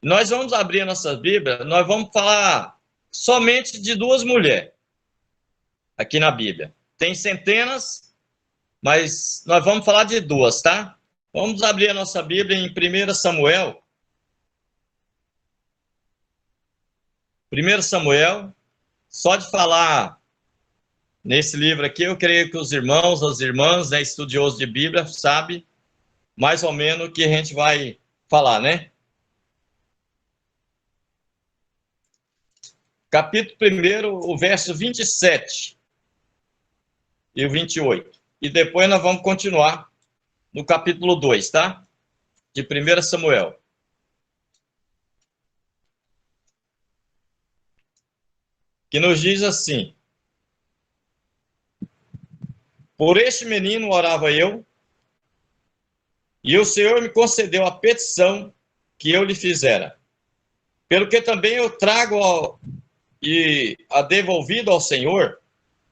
Nós vamos abrir a nossa Bíblia, nós vamos falar somente de duas mulheres aqui na Bíblia. Tem centenas, mas nós vamos falar de duas, tá? Vamos abrir a nossa Bíblia em 1 Samuel. 1 Samuel, só de falar nesse livro aqui, eu creio que os irmãos, as irmãs, né, estudiosos de Bíblia, sabem mais ou menos o que a gente vai falar, né? Capítulo 1, o verso 27 e o 28. E depois nós vamos continuar no capítulo 2, tá? De 1 Samuel. Que nos diz assim: por este menino orava eu, e o Senhor me concedeu a petição que eu lhe fizera. Pelo que também eu trago e a devolvido ao Senhor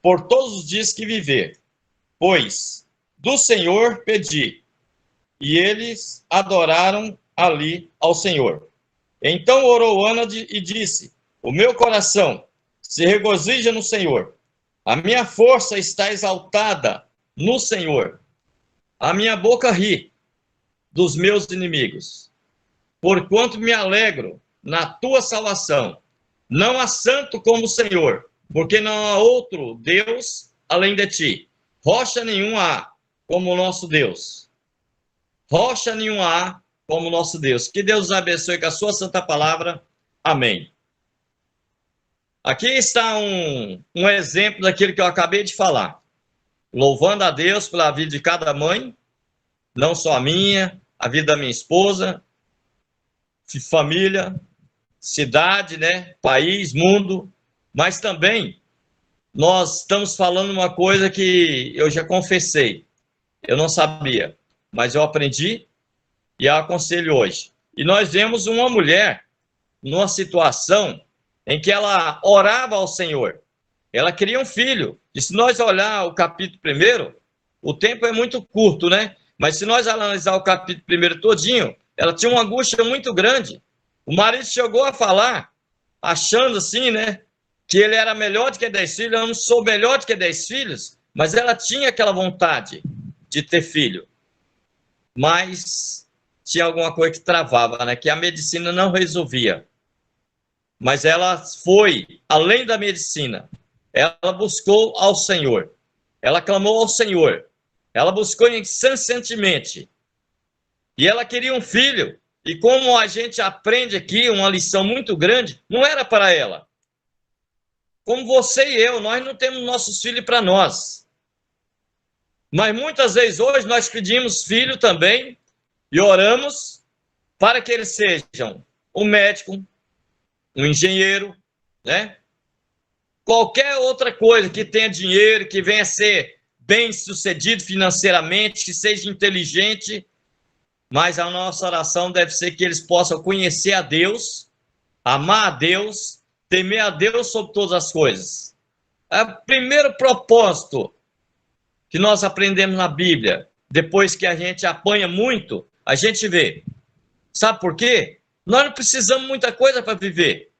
por todos os dias que viver. Pois do Senhor pedi, e eles adoraram ali ao Senhor. Então orou Ana e disse: o meu coração se regozija no Senhor, a minha força está exaltada no Senhor, a minha boca ri dos meus inimigos, porquanto me alegro na tua salvação. Não há santo como o Senhor, porque não há outro Deus além de ti. Rocha nenhuma há como o nosso Deus. Rocha nenhuma há como o nosso Deus. Que Deus os abençoe com a sua santa palavra. Amém. Aqui está um exemplo daquilo que eu acabei de falar. Louvando a Deus pela vida de cada mãe, não só a minha, a vida da minha esposa, família, cidade, né, país, mundo, mas também nós estamos falando uma coisa que eu já confessei, eu não sabia, mas eu aprendi e eu aconselho hoje. E nós vemos uma mulher numa situação em que ela orava ao Senhor, ela queria um filho, e se nós olhar o capítulo 1, o tempo é muito curto, né? Mas se nós analisar o capítulo 1 todinho, ela tinha uma angústia muito grande. O marido chegou a falar, achando assim, né, que ele era melhor do que 10 filhos. Eu não sou melhor do que 10 filhos, mas ela tinha aquela vontade de ter filho. Mas tinha alguma coisa que travava, né, que a medicina não resolvia. Mas ela foi além da medicina. Ela buscou ao Senhor. Ela clamou ao Senhor. Ela buscou incessantemente. E ela queria um filho. E como a gente aprende aqui uma lição muito grande, não era para ela. Como você e eu, nós não temos nossos filhos para nós. Mas muitas vezes hoje nós pedimos filho também e oramos para que eles sejam um médico, um engenheiro, né? Qualquer outra coisa que tenha dinheiro, que venha a ser bem-sucedido financeiramente, que seja inteligente. Mas a nossa oração deve ser que eles possam conhecer a Deus, amar a Deus, temer a Deus sobre todas as coisas. É o primeiro propósito que nós aprendemos na Bíblia. Depois que a gente apanha muito, a gente vê. Sabe por quê? Nós não precisamos muita coisa para viver.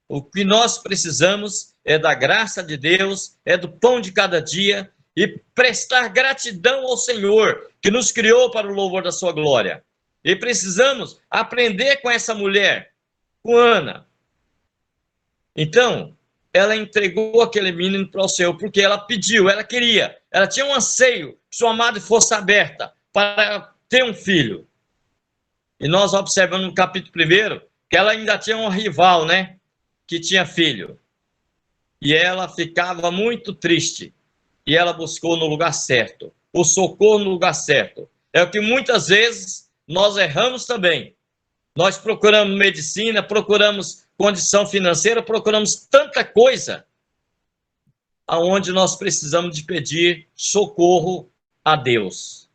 O que nós precisamos é da graça de Deus, é do pão de cada dia, e prestar gratidão ao Senhor, que nos criou para o louvor da sua glória. E precisamos aprender com essa mulher, com Ana. Então, ela entregou aquele menino para o Senhor, porque ela pediu, ela queria, ela tinha um anseio que sua madre fosse aberta para ter um filho. E nós observamos no capítulo 1 que ela ainda tinha um rival, né? Que tinha filho. E ela ficava muito triste. E ela buscou no lugar certo, o socorro no lugar certo. É o que muitas vezes nós erramos também. Nós procuramos medicina, procuramos condição financeira, procuramos tanta coisa aonde nós precisamos de pedir socorro a Deus.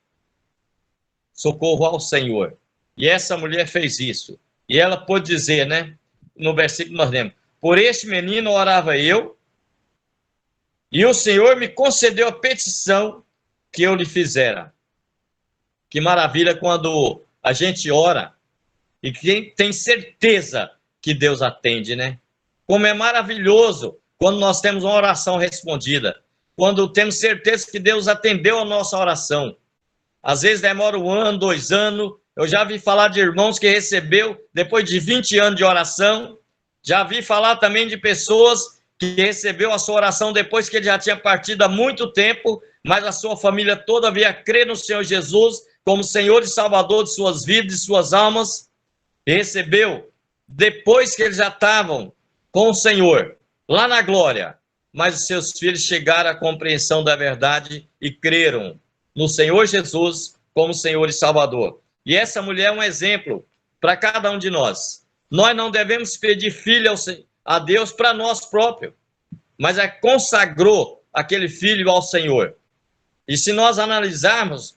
Socorro ao Senhor. E essa mulher fez isso. E ela pôde dizer, né, no versículo nós lemos: por este menino orava eu, e o Senhor me concedeu a petição que eu lhe fizera. Que maravilha quando a gente ora e quem tem certeza que Deus atende, né? Como é maravilhoso quando nós temos uma oração respondida, quando temos certeza que Deus atendeu a nossa oração. Às vezes demora 1 ano, 2 anos. Eu já vi falar de irmãos que recebeu depois de 20 anos de oração. Já vi falar também de pessoas que recebeu a sua oração depois que ele já tinha partido há muito tempo, mas a sua família toda havia crer no Senhor Jesus como Senhor e Salvador de suas vidas e suas almas. E recebeu depois que eles já estavam com o Senhor, lá na glória. Mas os seus filhos chegaram à compreensão da verdade e creram no Senhor Jesus como Senhor e Salvador. E essa mulher é um exemplo para cada um de nós. Nós não devemos pedir filho a Deus para nós próprios, mas consagrou aquele filho ao Senhor. E se nós analisarmos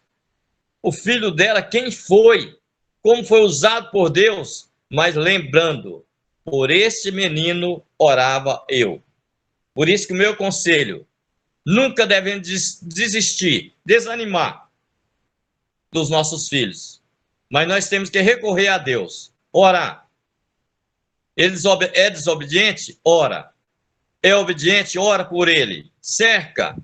o filho dela, quem foi, como foi usado por Deus, mas lembrando, por este menino orava eu. Por isso que o meu conselho, nunca devemos desistir, desanimar dos nossos filhos. Mas nós temos que recorrer a Deus, orar. Ele é desobediente? Ora. É obediente? Ora por ele. Cerca,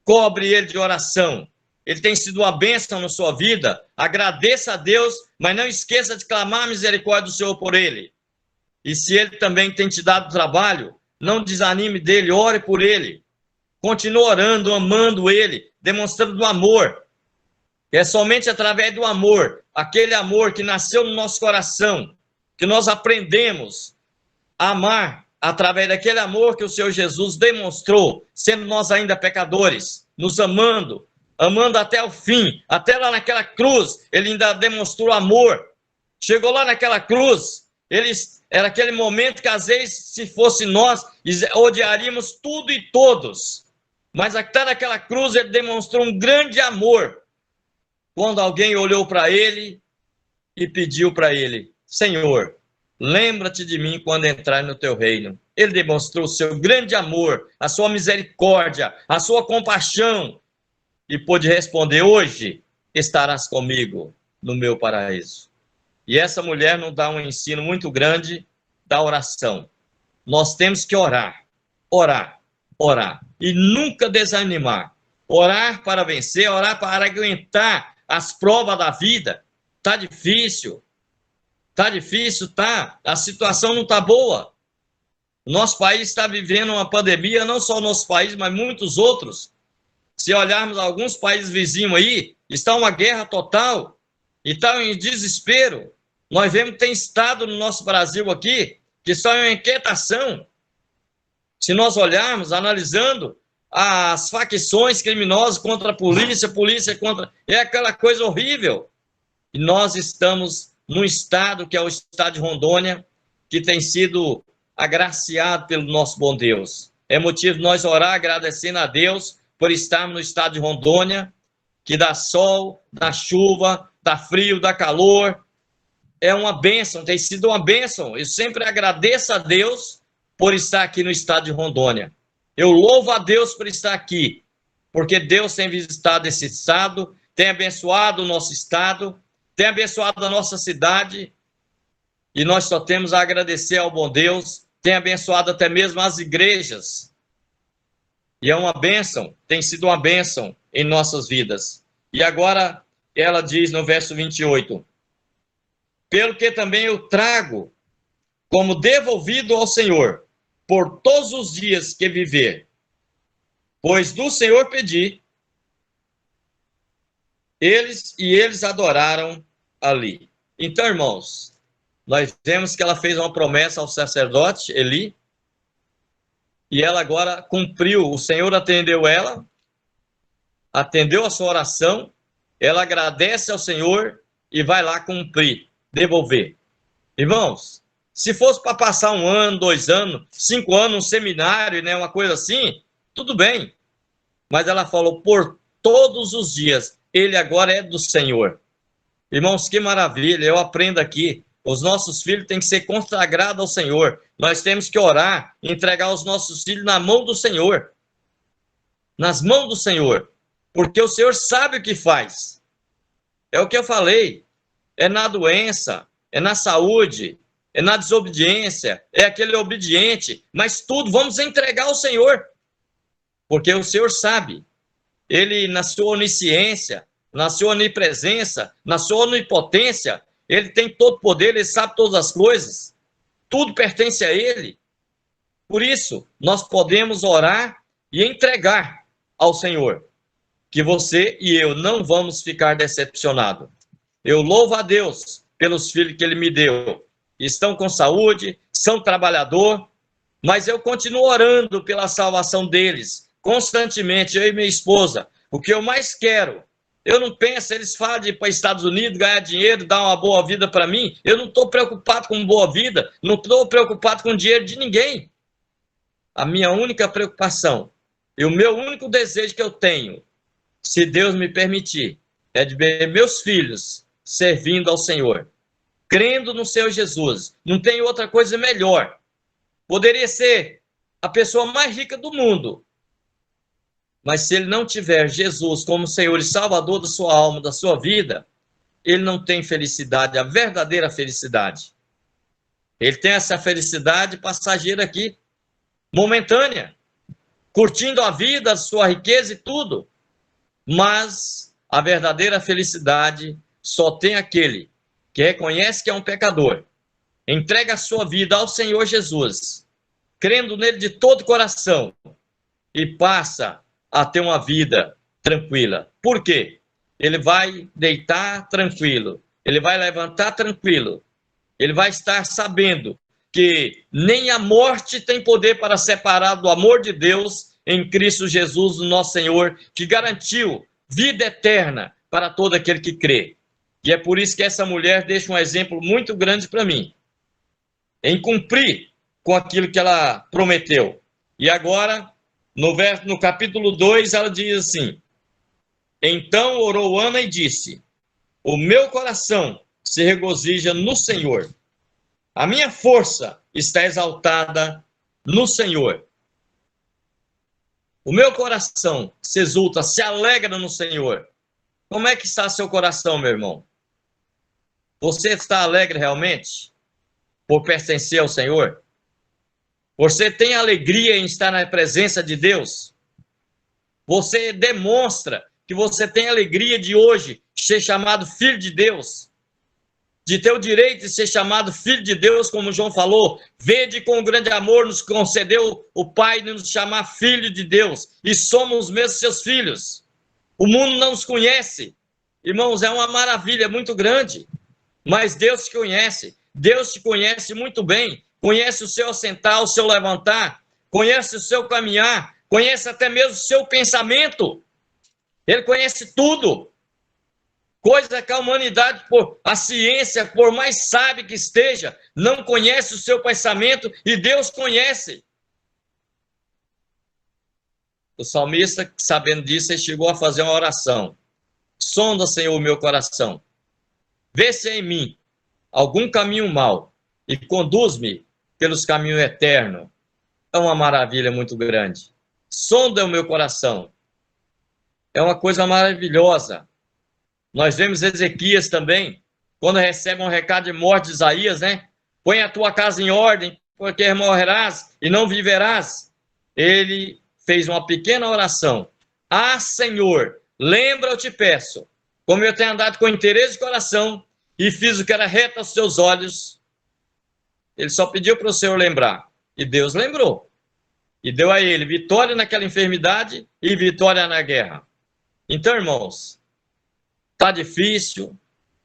cobre ele de oração. Ele tem sido uma bênção na sua vida. Agradeça a Deus, mas não esqueça de clamar a misericórdia do Senhor por ele. E se ele também tem te dado trabalho, não desanime dele, ore por ele. Continue orando, amando ele, demonstrando amor. É somente através do amor, aquele amor que nasceu no nosso coração, que nós aprendemos a amar através daquele amor que o Senhor Jesus demonstrou, sendo nós ainda pecadores, nos amando, amando até o fim, até lá naquela cruz, ele ainda demonstrou amor. Chegou lá naquela cruz, era aquele momento que às vezes, se fosse nós, odiaríamos tudo e todos. Mas até naquela cruz ele demonstrou um grande amor. Quando alguém olhou para ele e pediu para ele: Senhor, lembra-te de mim quando entrar no teu reino. Ele demonstrou o seu grande amor, a sua misericórdia, a sua compaixão. E pôde responder: hoje estarás comigo no meu paraíso. E essa mulher nos dá um ensino muito grande da oração. Nós temos que orar, orar, orar. E nunca desanimar. Orar para vencer, orar para aguentar as provas da vida. Tá difícil. Tá. A situação não tá boa. O nosso país está vivendo uma pandemia, não só o nosso país, mas muitos outros. Se olharmos alguns países vizinhos aí, está uma guerra total, e está em desespero. Nós vemos que tem estado no nosso Brasil aqui, que está em inquietação. Se nós olharmos, analisando as facções criminosas contra a polícia contra... É aquela coisa horrível. E nós estamos num estado, que é o estado de Rondônia, que tem sido agraciado pelo nosso bom Deus. É motivo de nós orar agradecendo a Deus por estarmos no estado de Rondônia, que dá sol, dá chuva, dá frio, dá calor. É uma bênção, tem sido uma bênção. Eu sempre agradeço a Deus por estar aqui no estado de Rondônia. Eu louvo a Deus por estar aqui, porque Deus tem visitado esse estado, tem abençoado o nosso estado, tem abençoado a nossa cidade, e nós só temos a agradecer ao bom Deus, tem abençoado até mesmo as igrejas. E é uma bênção, tem sido uma bênção em nossas vidas. E agora ela diz no verso 28, pelo que também eu trago como devolvido ao Senhor, por todos os dias que viver, pois do Senhor pedi, eles adoraram ali. Então, irmãos, nós vemos que ela fez uma promessa ao sacerdote Eli, e ela agora cumpriu. O Senhor atendeu ela, atendeu a sua oração, ela agradece ao Senhor e vai lá cumprir, devolver. Irmãos, se fosse para passar 1 ano, 2 anos, 5 anos, um seminário, né, uma coisa assim, tudo bem. Mas ela falou, por todos os dias, ele agora é do Senhor. Irmãos, que maravilha, eu aprendo aqui. Os nossos filhos têm que ser consagrados ao Senhor. Nós temos que orar, entregar os nossos filhos na mão do Senhor. Nas mãos do Senhor. Porque o Senhor sabe o que faz. É o que eu falei. É na doença, é na saúde, é na desobediência, é aquele obediente, mas tudo vamos entregar ao Senhor, porque o Senhor sabe. Ele, na sua onisciência, na sua onipresença, na sua onipotência, ele tem todo o poder, ele sabe todas as coisas, tudo pertence a ele. Por isso, nós podemos orar e entregar ao Senhor, que você e eu não vamos ficar decepcionados. Eu louvo a Deus pelos filhos que ele me deu. Estão com saúde, são trabalhador, mas eu continuo orando pela salvação deles, constantemente, eu e minha esposa. O que eu mais quero, eu não penso, eles falam de ir para os Estados Unidos, ganhar dinheiro, dar uma boa vida para mim. Eu não estou preocupado com boa vida, não estou preocupado com dinheiro de ninguém. A minha única preocupação e o meu único desejo que eu tenho, se Deus me permitir, é de ver meus filhos servindo ao Senhor, crendo no Senhor Jesus. Não tem outra coisa melhor. Poderia ser a pessoa mais rica do mundo, mas se ele não tiver Jesus como Senhor e Salvador da sua alma, da sua vida, ele não tem felicidade, a verdadeira felicidade. Ele tem essa felicidade passageira aqui, momentânea, curtindo a vida, a sua riqueza e tudo. Mas a verdadeira felicidade só tem aquele que reconhece que é um pecador, entrega a sua vida ao Senhor Jesus, crendo nele de todo o coração e passa a ter uma vida tranquila. Por quê? Ele vai deitar tranquilo, ele vai levantar tranquilo, ele vai estar sabendo que nem a morte tem poder para separar do amor de Deus em Cristo Jesus, o nosso Senhor, que garantiu vida eterna para todo aquele que crê. E é por isso que essa mulher deixa um exemplo muito grande para mim, em cumprir com aquilo que ela prometeu. E agora, no capítulo 2, ela diz assim: então orou Ana e disse: o meu coração se regozija no Senhor, a minha força está exaltada no Senhor. O meu coração se exulta, se alegra no Senhor. Como é que está seu coração, meu irmão? Você está alegre realmente por pertencer ao Senhor? Você tem alegria em estar na presença de Deus? Você demonstra que você tem alegria de hoje ser chamado filho de Deus, de ter o direito de ser chamado filho de Deus, como João falou: vede com grande amor nos concedeu o Pai de nos chamar filho de Deus, e somos mesmo seus filhos. O mundo não nos conhece, irmãos, é uma maravilha muito grande, mas Deus te conhece, Deus te conhece muito bem, conhece o seu assentar, o seu levantar, conhece o seu caminhar, conhece até mesmo o seu pensamento, ele conhece tudo. Coisa que a humanidade, a ciência, por mais sábia que esteja, não conhece o seu pensamento, e Deus conhece. O salmista, sabendo disso, ele chegou a fazer uma oração: sonda, Senhor, o meu coração, vê se é em mim algum caminho mau e conduz-me pelos caminhos eternos. É uma maravilha muito grande. Sonda o meu coração. É uma coisa maravilhosa. Nós vemos Ezequias também, quando recebe um recado de morte de Isaías, né? Põe a tua casa em ordem, porque morrerás e não viverás. Ele fez uma pequena oração: ah, Senhor, lembra, eu te peço, como eu tenho andado com interesse de coração e fiz o que era reto aos teus olhos. Ele só pediu para o Senhor lembrar, e Deus lembrou, e deu a ele vitória naquela enfermidade e vitória na guerra. Então, irmãos, está difícil,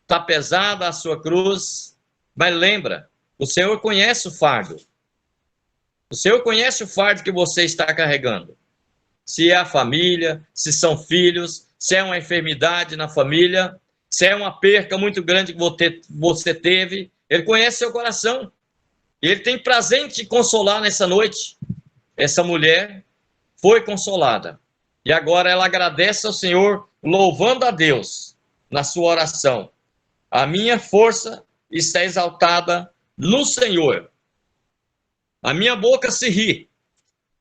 está pesada a sua cruz, mas lembra, o Senhor conhece o fardo. O Senhor conhece o fardo que você está carregando. Se é a família, se são filhos, se é uma enfermidade na família, se é uma perca muito grande que você teve, Ele conhece seu coração. E Ele tem prazer em te consolar nessa noite. Essa mulher foi consolada. E agora ela agradece ao Senhor, louvando a Deus na sua oração: a minha força está exaltada no Senhor. A minha boca se ri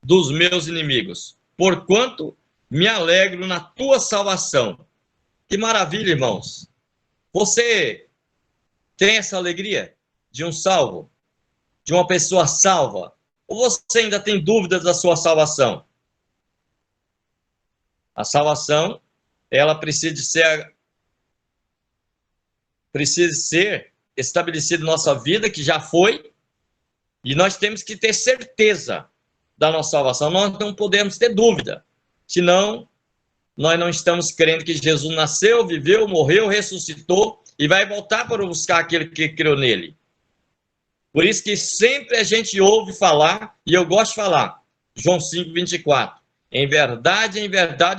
dos meus inimigos, porquanto me alegro na tua salvação. Que maravilha, irmãos. Você Tem essa alegria de um salvo, de uma pessoa salva? Ou você ainda tem dúvidas da sua salvação? A salvação, ela precisa ser estabelecida em nossa vida, que já foi, e nós temos que ter certeza da nossa salvação. Nós não podemos ter dúvida, senão nós não estamos crendo que Jesus nasceu, viveu, morreu, ressuscitou e vai voltar para buscar aquele que creu nele. Por isso que sempre a gente ouve falar, e eu gosto de falar, João 5:24. Em verdade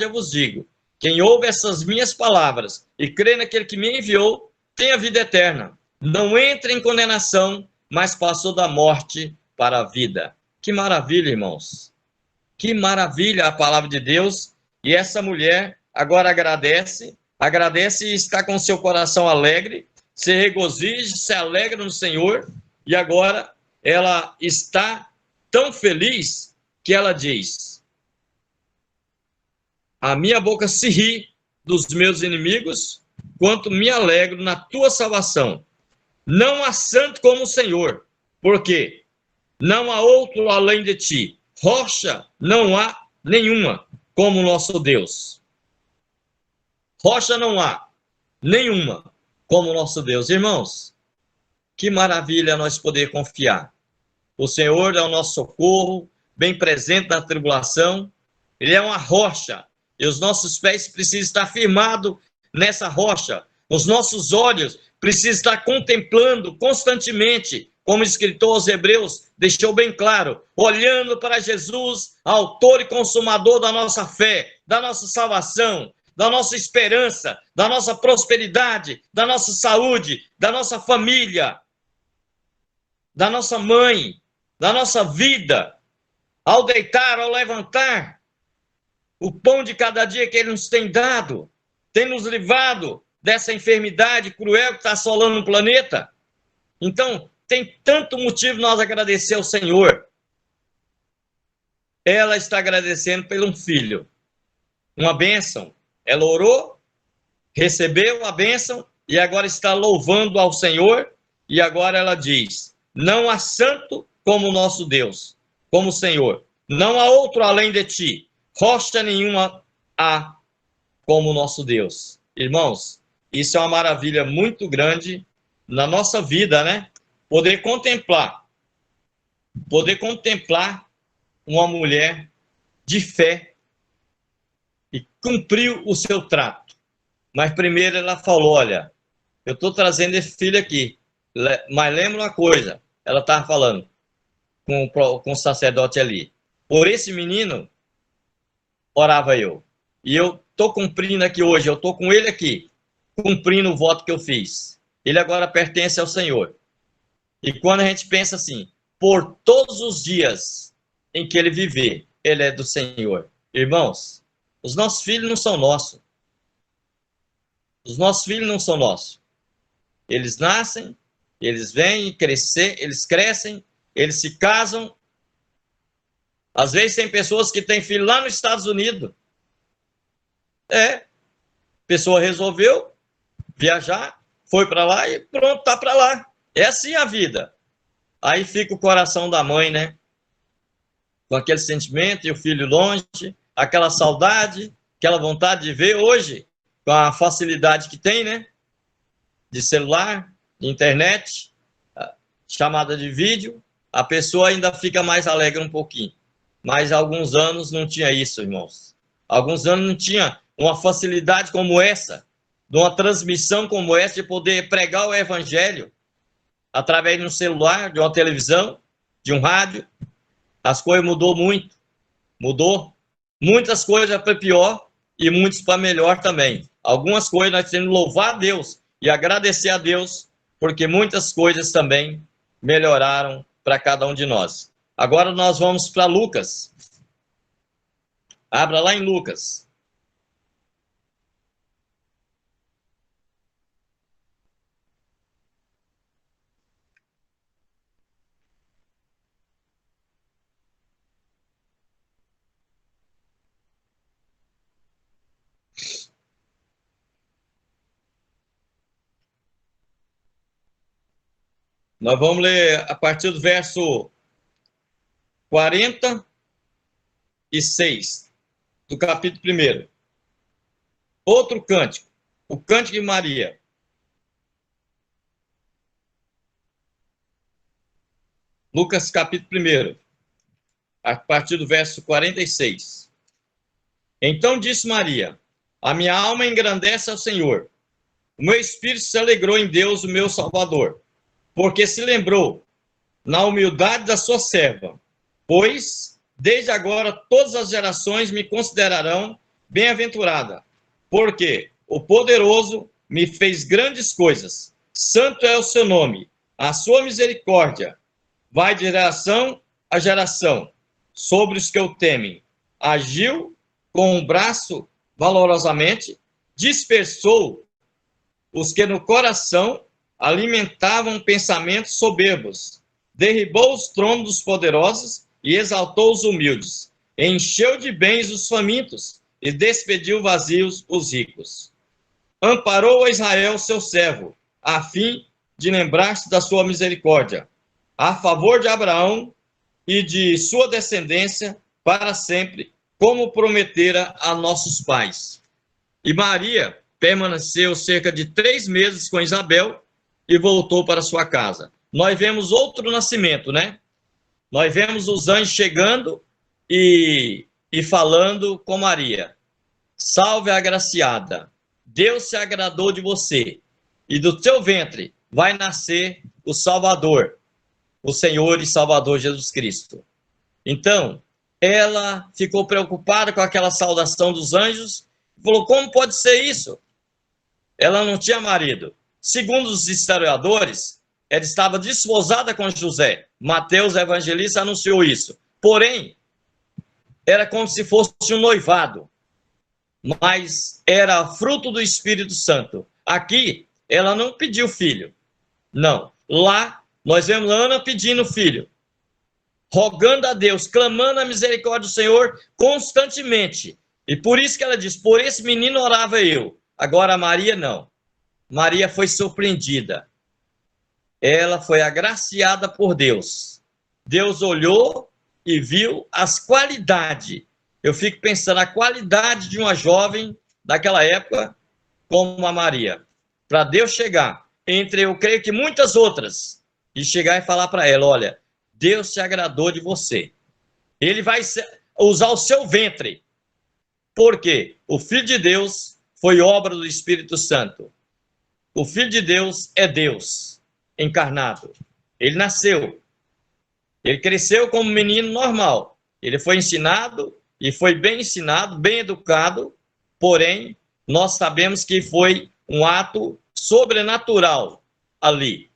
eu vos digo, quem ouve essas minhas palavras e crê naquele que me enviou, tem a vida eterna. Não entra em condenação, mas passou da morte para a vida. Que maravilha, irmãos. Que maravilha a palavra de Deus. E essa mulher agora agradece e está com seu coração alegre, se regozija, se alegra no Senhor, e agora ela está tão feliz que ela diz: a minha boca se ri dos meus inimigos, quanto me alegro na tua salvação. Não há santo como o Senhor, porque não há outro além de ti. Rocha não há nenhuma como o nosso Deus. Rocha não há nenhuma como o nosso Deus. Irmãos, que maravilha nós poder confiar. O Senhor é o nosso socorro, bem presente na tribulação. Ele é uma rocha, e os nossos pés precisam estar firmados nessa rocha. Os nossos olhos precisam estar contemplando constantemente, como o escritor aos Hebreus deixou bem claro, olhando para Jesus, autor e consumador da nossa fé, da nossa salvação, da nossa esperança, da nossa prosperidade, da nossa saúde, da nossa família, da nossa mãe, da nossa vida, ao deitar, ao levantar, o pão de cada dia que Ele nos tem dado, tem nos livrado dessa enfermidade cruel que está assolando o planeta. Então, tem tanto motivo nós agradecer ao Senhor. Ela está agradecendo pelo um filho, uma bênção. Ela orou, recebeu a bênção e agora está louvando ao Senhor. E agora ela diz: não há santo como o nosso Deus, como o Senhor. Não há outro além de ti. Rocha nenhuma há como o nosso Deus. Irmãos, isso é uma maravilha muito grande na nossa vida, né? Poder contemplar uma mulher de fé e cumpriu o seu trato. Mas primeiro ela falou: olha, eu estou trazendo esse filho aqui, mas lembra uma coisa, ela estava falando com o sacerdote ali, por esse menino orava eu, e eu estou cumprindo aqui hoje, eu estou com ele aqui, cumprindo o voto que eu fiz. Ele agora pertence ao Senhor. E quando a gente pensa assim, por todos os dias em que ele viver, ele é do Senhor. Irmãos, os nossos filhos não são nossos. Os nossos filhos não são nossos. Eles nascem, eles vêm crescer, eles crescem, eles se casam. Às vezes tem pessoas que têm filho lá nos Estados Unidos. A pessoa resolveu viajar, foi para lá e pronto, tá para lá. É assim a vida. Aí fica o coração da mãe, né? Com aquele sentimento e o filho longe, aquela saudade, aquela vontade de ver hoje, com a facilidade que tem, né? De celular, de internet, chamada de vídeo, a pessoa ainda fica mais alegre um pouquinho. Mas há alguns anos não tinha isso, irmãos. Há alguns anos não tinha uma facilidade como essa, de uma transmissão como essa, de poder pregar o evangelho através de um celular, de uma televisão, de um rádio. As coisas mudou muito. Mudou. Muitas coisas para pior e muitas para melhor também. Algumas coisas nós temos que louvar a Deus e agradecer a Deus, porque muitas coisas também melhoraram para cada um de nós. Agora nós vamos para Lucas. Abra lá em Lucas. Nós vamos ler a partir do verso 46 do capítulo 1. Outro cântico, o Cântico de Maria. Lucas capítulo 1, a partir do verso 46. Então disse Maria: a minha alma engrandece ao Senhor, o meu espírito se alegrou em Deus, o meu Salvador, porque se lembrou na humildade da sua serva, pois desde agora todas as gerações me considerarão bem-aventurada, porque o poderoso me fez grandes coisas, santo é o seu nome, a sua misericórdia vai de geração a geração sobre os que o temem. Agiu com o braço valorosamente, dispersou os que no coração alimentavam pensamentos soberbos, derribou os tronos dos poderosos e exaltou os humildes, encheu de bens os famintos e despediu vazios os ricos. Amparou a Israel, seu servo, a fim de lembrar-se da sua misericórdia, a favor de Abraão e de sua descendência para sempre, como prometera a nossos pais. E Maria permaneceu cerca de 3 meses com Isabel e voltou para sua casa. Nós vemos outro nascimento, né? Nós vemos os anjos chegando e falando com Maria: salve a agraciada, Deus se agradou de você, e do teu ventre vai nascer o Salvador, o Senhor e Salvador Jesus Cristo. Então, ela ficou preocupada com aquela saudação dos anjos, falou: como pode ser isso? Ela não tinha marido. Segundo os historiadores, ela estava desposada com José. Mateus, evangelista, anunciou isso. Porém, era como se fosse um noivado, mas era fruto do Espírito Santo. Aqui, ela não pediu filho. Não. Lá, nós vemos Ana pedindo filho, rogando a Deus, clamando a misericórdia do Senhor constantemente. E por isso que ela diz: por esse menino orava eu. Agora Maria não. Maria foi surpreendida. Ela foi agraciada por Deus. Deus olhou e viu as qualidades. Eu fico pensando a qualidade de uma jovem daquela época como a Maria. Para Deus chegar entre, eu creio que muitas outras, e chegar e falar para ela: olha, Deus se agradou de você. Ele vai usar o seu ventre. Porque o Filho de Deus foi obra do Espírito Santo. O Filho de Deus é Deus encarnado. Ele nasceu. Ele cresceu como menino normal. Ele foi ensinado e foi bem ensinado, bem educado. Porém, nós sabemos que foi um ato sobrenatural ali.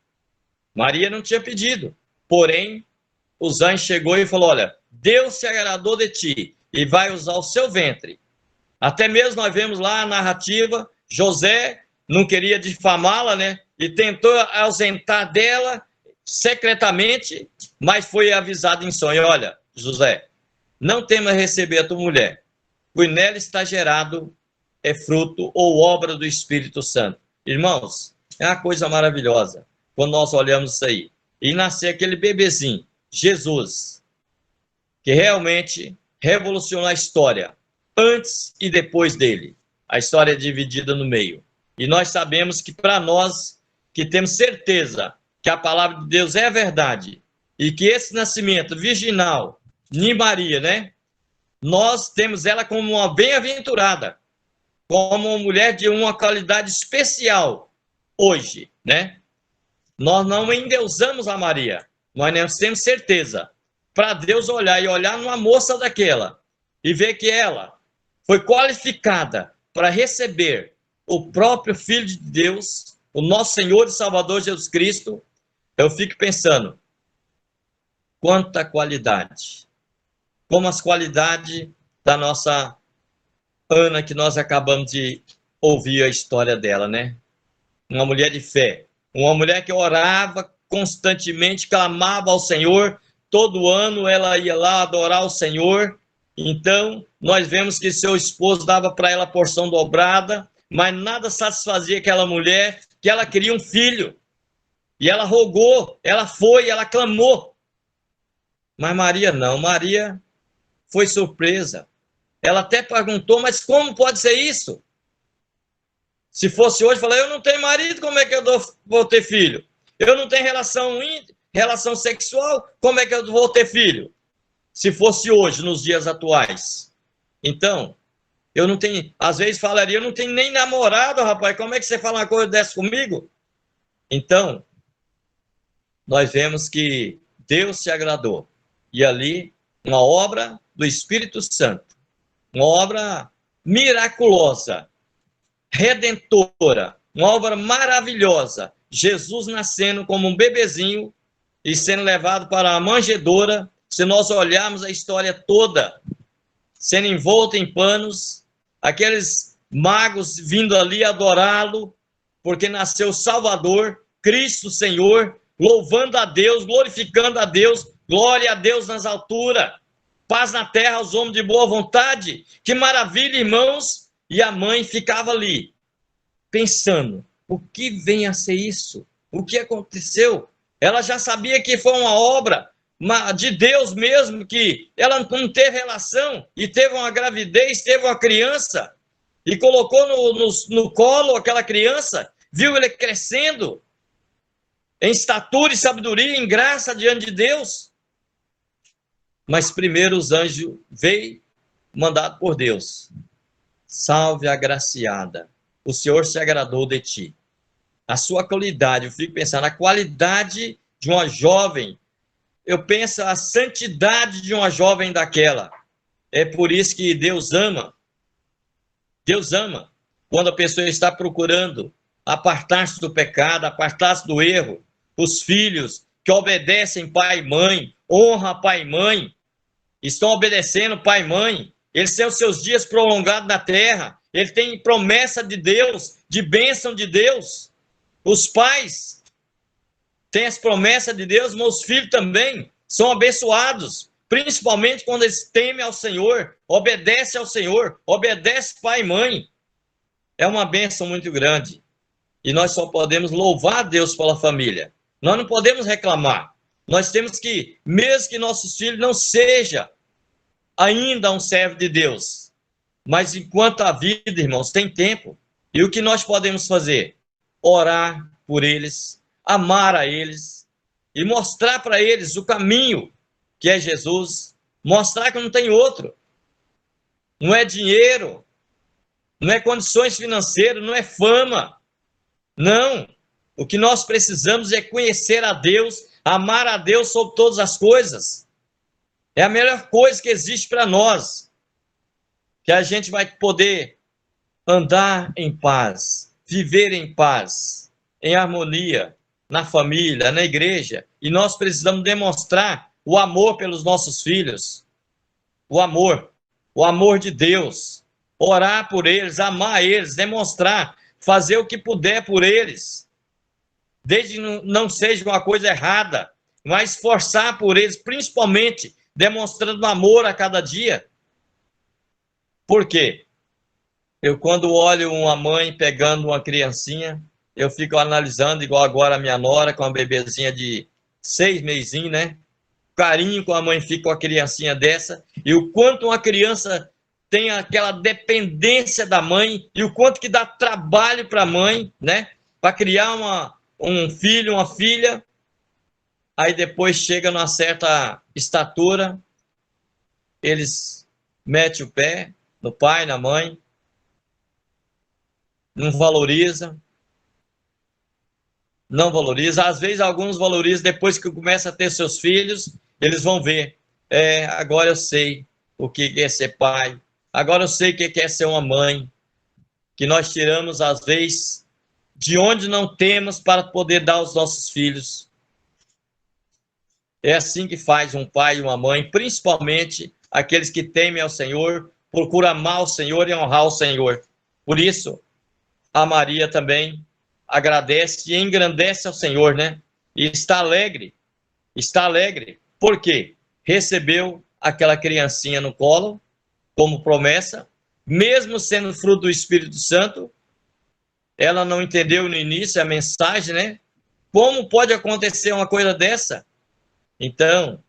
Maria não tinha pedido. Porém, os anjos chegou e falou: olha, Deus se agradou de ti e vai usar o seu ventre. Até mesmo nós vemos lá a narrativa, José não queria difamá-la, né? E tentou ausentar dela secretamente, mas foi avisado em sonho: olha, José, não tema receber a tua mulher, pois nela está gerado fruto ou obra do Espírito Santo. Irmãos, é uma coisa maravilhosa quando nós olhamos isso aí. E nascer aquele bebezinho, Jesus, que realmente revolucionou a história, antes e depois dele. A história é dividida no meio. E nós sabemos que para nós, que temos certeza que a palavra de Deus é a verdade, e que esse nascimento virginal de Maria, né? Nós temos ela como uma bem-aventurada, como uma mulher de uma qualidade especial hoje, né? Nós não endeusamos a Maria, nós temos certeza. Para Deus olhar e olhar numa moça daquela e ver que ela foi qualificada para receber o próprio Filho de Deus, o nosso Senhor e Salvador Jesus Cristo, eu fico pensando: quanta qualidade. Como as qualidades da nossa Ana, que nós acabamos de ouvir a história dela, né? Uma mulher de fé, uma mulher que orava constantemente, clamava ao Senhor, todo ano ela ia lá adorar o Senhor. Então, nós vemos que seu esposo dava para ela a porção dobrada, mas nada satisfazia aquela mulher, que ela queria um filho. E ela rogou, ela foi, ela clamou. Mas Maria não, Maria foi surpresa. Ela até perguntou, mas como pode ser isso? Se fosse hoje, falei, eu não tenho marido, como é que eu vou ter filho? Eu não tenho relação sexual, como é que eu vou ter filho? Se fosse hoje, nos dias atuais. Então, eu não tenho, às vezes falaria, eu não tenho nem namorado, rapaz, como é que você fala uma coisa dessa comigo? Então, nós vemos que Deus se agradou. E ali, uma obra do Espírito Santo, uma obra miraculosa, redentora, uma obra maravilhosa. Jesus nascendo como um bebezinho e sendo levado para a manjedoura. Se nós olharmos a história toda, sendo envolto em panos, aqueles magos vindo ali adorá-lo, porque nasceu o Salvador, Cristo Senhor, louvando a Deus, glorificando a Deus, glória a Deus nas alturas, paz na terra aos homens de boa vontade. Que maravilha, irmãos! E a mãe ficava ali, pensando, o que vem a ser isso? O que aconteceu? Ela já sabia que foi uma obra de Deus mesmo, que ela não teve relação e teve uma gravidez, teve uma criança e colocou no colo aquela criança, viu ele crescendo em estatura e sabedoria, em graça diante de Deus. Mas primeiro os anjos veio mandado por Deus. Salve a agraciada, o Senhor se agradou de ti. A sua qualidade, eu fico pensando, a qualidade de uma jovem, eu penso a santidade de uma jovem daquela. É por isso que Deus ama. Deus ama quando a pessoa está procurando apartar-se do pecado, apartar-se do erro. Os filhos que obedecem pai e mãe, honra pai e mãe, estão obedecendo pai e mãe, eles têm os seus dias prolongados na terra, eles têm promessa de Deus, de bênção de Deus. Os pais têm as promessas de Deus, mas os filhos também são abençoados, principalmente quando eles temem ao Senhor, obedecem ao Senhor, obedecem pai e mãe. É uma bênção muito grande. E nós só podemos louvar a Deus pela família. Nós não podemos reclamar. Nós temos que, mesmo que nossos filhos não sejam ainda um servo de Deus, mas enquanto a vida, irmãos, tem tempo. E o que nós podemos fazer? Orar por eles, amar a eles e mostrar para eles o caminho que é Jesus, mostrar que não tem outro. Não é dinheiro, não é condições financeiras, não é fama. Não. O que nós precisamos é conhecer a Deus, amar a Deus sobre todas as coisas. É a melhor coisa que existe para nós. Que a gente vai poder andar em paz, viver em paz, em harmonia, na família, na igreja. E nós precisamos demonstrar o amor pelos nossos filhos. O amor de Deus. Orar por eles, amar eles, demonstrar, fazer o que puder por eles. Desde que não seja uma coisa errada, mas esforçar por eles, principalmente demonstrando amor a cada dia. Por quê? Eu, quando olho uma mãe pegando uma criancinha, eu fico analisando, igual agora a minha nora, com uma bebezinha de 6 mesinhos, né? Carinho com a mãe fica com a criancinha dessa, e o quanto uma criança tem aquela dependência da mãe, e o quanto que dá trabalho para a mãe, né? Para criar um filho, uma filha. Aí depois chega numa certa estatura, eles metem o pé no pai, na mãe, não valoriza. Às vezes alguns valorizam, depois que começa a ter seus filhos, eles vão ver, agora eu sei o que é ser pai, agora eu sei o que é ser uma mãe, que nós tiramos às vezes de onde não temos para poder dar aos nossos filhos. É assim que faz um pai e uma mãe, principalmente aqueles que temem ao Senhor, procuram amar o Senhor e honrar o Senhor. Por isso, a Maria também agradece e engrandece ao Senhor, né? E está alegre. Por quê? Recebeu aquela criancinha no colo, como promessa, mesmo sendo fruto do Espírito Santo. Ela não entendeu no início a mensagem, né? Como pode acontecer uma coisa dessa? Então,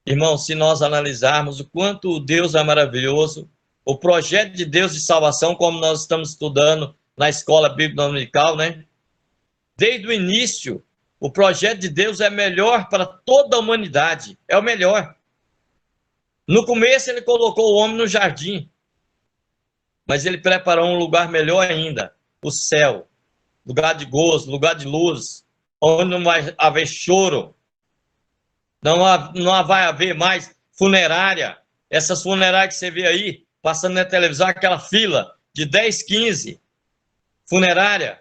irmão, se nós analisarmos o quanto Deus é maravilhoso, o projeto de Deus de salvação, como nós estamos estudando na escola bíblica dominical, né? Desde o início, o projeto de Deus é melhor para toda a humanidade, é o melhor. No começo ele colocou o homem no jardim, mas ele preparou um lugar melhor ainda, o céu, lugar de gozo, lugar de luz, onde não vai haver choro, não vai haver mais funerária, essas funerárias que você vê aí, passando na televisão, aquela fila de 10, 15 funerária,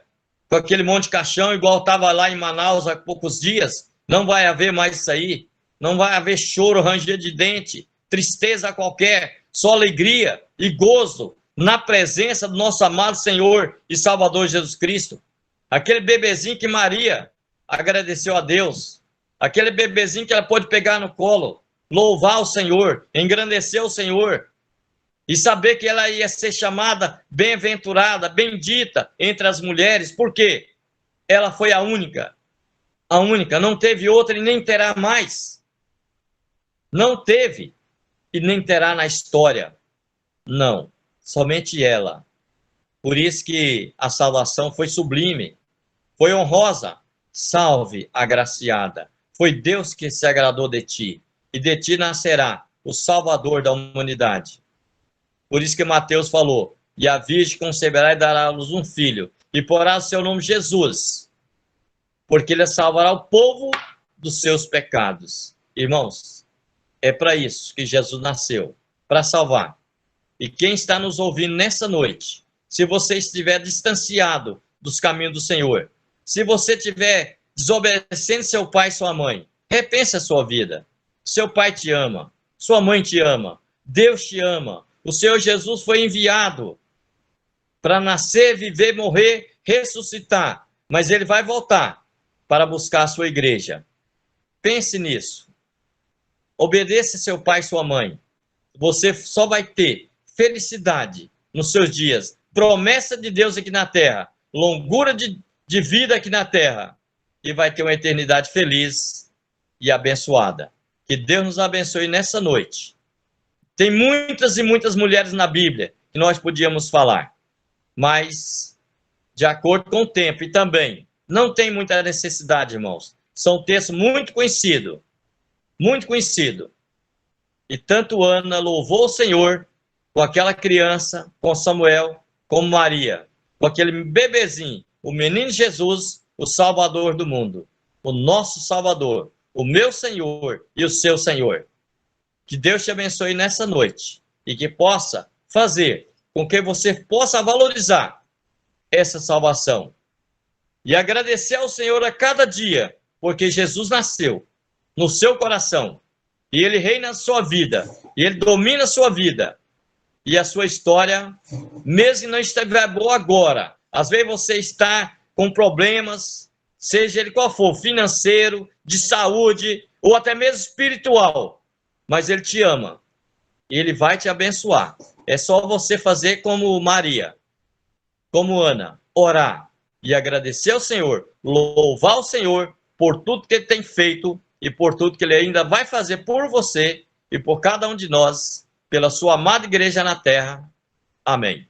com aquele monte de caixão, igual estava lá em Manaus há poucos dias, não vai haver mais isso aí, não vai haver choro, ranger de dente, tristeza qualquer, só alegria e gozo na presença do nosso amado Senhor e Salvador Jesus Cristo. Aquele bebezinho que Maria agradeceu a Deus, aquele bebezinho que ela pôde pegar no colo, louvar o Senhor, engrandecer o Senhor, e saber que ela ia ser chamada bem-aventurada, bendita entre as mulheres. Por quê? Ela foi a única, não teve outra e nem terá mais. Não teve e nem terá na história. Não, somente ela. Por isso que a salvação foi sublime, foi honrosa. Salve, agraciada. Foi Deus que se agradou de ti, e de ti nascerá o Salvador da humanidade. Por isso que Mateus falou, e a virgem conceberá e dará à luz um filho, e porá o seu nome Jesus, porque ele salvará o povo dos seus pecados. Irmãos, é para isso que Jesus nasceu, para salvar. E quem está nos ouvindo nessa noite, se você estiver distanciado dos caminhos do Senhor, se você estiver desobedecendo seu pai e sua mãe, repense a sua vida. Seu pai te ama, sua mãe te ama, Deus te ama. O Senhor Jesus foi enviado para nascer, viver, morrer, ressuscitar. Mas ele vai voltar para buscar a sua igreja. Pense nisso. Obedeça seu pai e sua mãe. Você só vai ter felicidade nos seus dias. Promessa de Deus aqui na terra. Longura de vida aqui na terra. E vai ter uma eternidade feliz e abençoada. Que Deus nos abençoe nessa noite. Tem muitas e muitas mulheres na Bíblia que nós podíamos falar, mas de acordo com o tempo e também não tem muita necessidade, irmãos. São textos muito conhecidos, muito conhecidos. E tanto Ana louvou o Senhor com aquela criança, com Samuel, como Maria, com aquele bebezinho, o menino Jesus, o Salvador do mundo, o nosso Salvador, o meu Senhor e o seu Senhor. Que Deus te abençoe nessa noite e que possa fazer com que você possa valorizar essa salvação e agradecer ao Senhor a cada dia, porque Jesus nasceu no seu coração e ele reina na sua vida e ele domina a sua vida e a sua história, mesmo que não estiver boa agora. Às vezes você está com problemas, seja ele qual for, financeiro, de saúde ou até mesmo espiritual. Mas ele te ama. E ele vai te abençoar. É só você fazer como Maria, como Ana, orar e agradecer ao Senhor, louvar o Senhor por tudo que ele tem feito e por tudo que ele ainda vai fazer por você e por cada um de nós, pela sua amada igreja na terra. Amém.